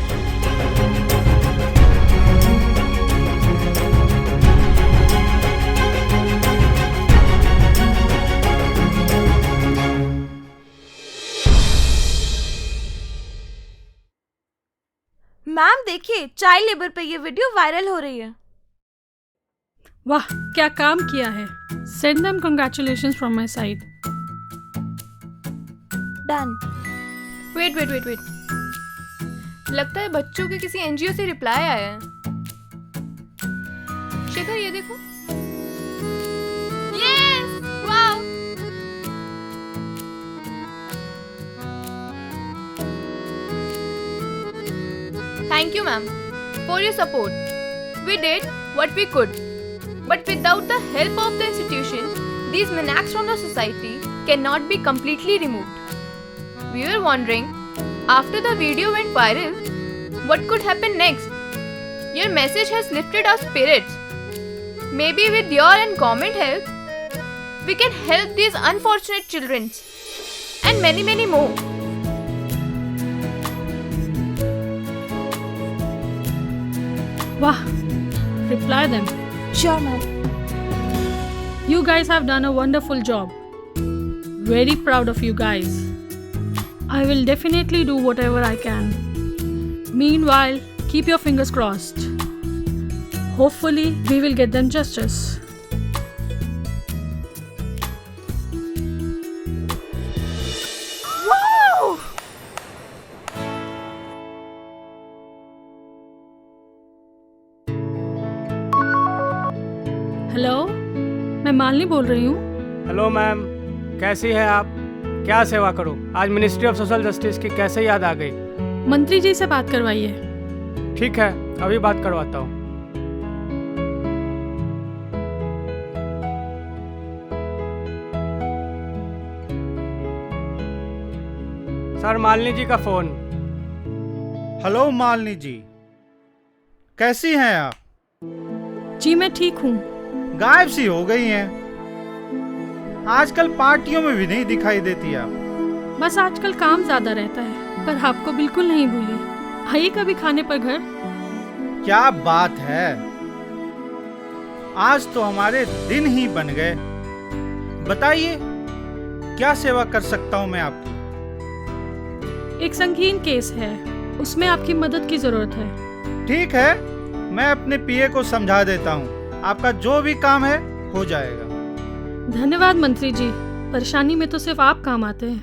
मैम देखिए, चाइल्ड लेबर पे ये वीडियो वायरल हो रही है। वाह, क्या काम किया है। Send them congratulations from my side. Done. Wait wait wait wait, लगता है बच्चों के किसी NGO से रिप्लाई आया है। शेखर ये देखो। Yes, wow. Thank you, ma'am, for your support. We did what we could. But without the help of the institution, these maniacs from the society cannot be completely removed. We were wondering, after the video went viral, what could happen next? Your message has lifted our spirits. Maybe with your and comment help, we can help these unfortunate children and many, many more. Wow, reply them. Sure, ma'am. You guys have done a wonderful job. Very proud of you guys. I will definitely do whatever I can. Meanwhile, keep your fingers crossed. Hopefully, we will get them justice. Wow! Hello, मैं मालिनी बोल रही हूँ। Hello ma'am, कैसी है आप? क्या सेवा करूँ? आज मिनिस्ट्री ऑफ सोशल जस्टिस की कैसे याद आ गई? मंत्री जी से बात करवाइए। ठीक है, अभी बात करवाता हूँ। सर, मालिनी जी का फोन। हेलो मालिनी जी, कैसी हैं आप? जी मैं ठीक हूँ। गायब सी हो गई हैं। आजकल पार्टियों में भी नहीं दिखाई देती आप। बस आजकल काम ज्यादा रहता है, पर आपको बिल्कुल नहीं भूली। आइए कभी खाने पर घर। क्या बात है, आज तो हमारे दिन ही बन गए। बताइए, क्या सेवा कर सकता हूँ मैं आपकी? एक संगीन केस है, उसमें आपकी मदद की जरूरत है। ठीक है, मैं अपने पीए को समझा देता हूँ। आपका जो भी काम है हो जाएगा। धन्यवाद मंत्री जी, परेशानी में तो सिर्फ आप काम आते हैं।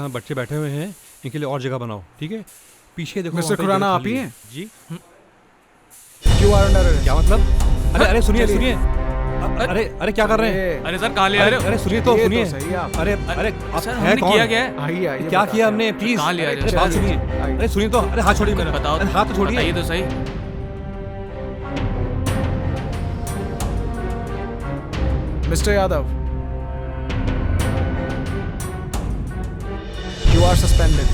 जहाँ बच्चे बैठे हुए हैं इनके लिए और जगह बनाओ, ठीक है? पीछे देखो। मिस्टर वहाँ पे खुराना, जगह आप ही खाली है। हैं? जी। You are under arrest. क्या मतलब? अरे अरे सुनिए चलिए। सुनिए। अरे अरे क्या कर रहे हैं? अरे सर, कहाँ ले आ रहे हो? अरे सुनिए तो ये तो सुनिए। सही आप। अरे अरे आप सर, है हमने कौन? किया क्या है? आइए आइए। क्या किया हमने? प्लीज कहाँ ले आ रहे हो? अरे बात सुनिए। अरे सुनिए तो। अरे हाथ छोड़िए मेरा। बताओ, अरे हाथ तो छोड़िए। बताइए तो सही। Mister Yadav, you are suspended.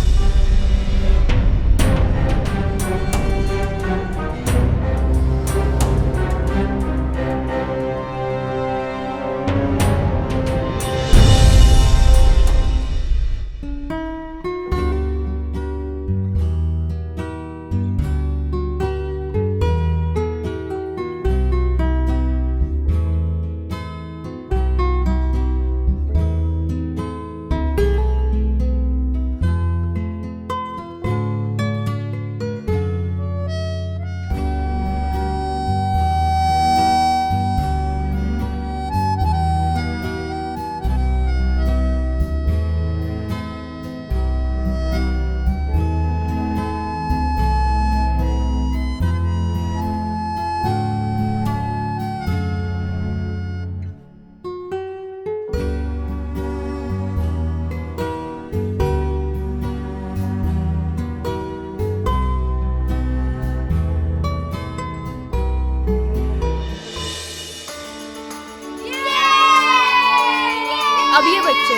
अब ये बच्चे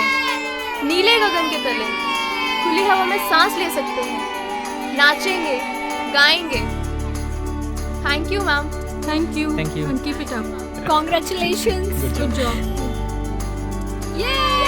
नीले गगन के तले खुली हवा में सांस ले सकते हैं, नाचेंगे, गाएंगे। Thank you ma'am. Thank you. Thank you. And keep it up. Congratulations. Good job. Yay!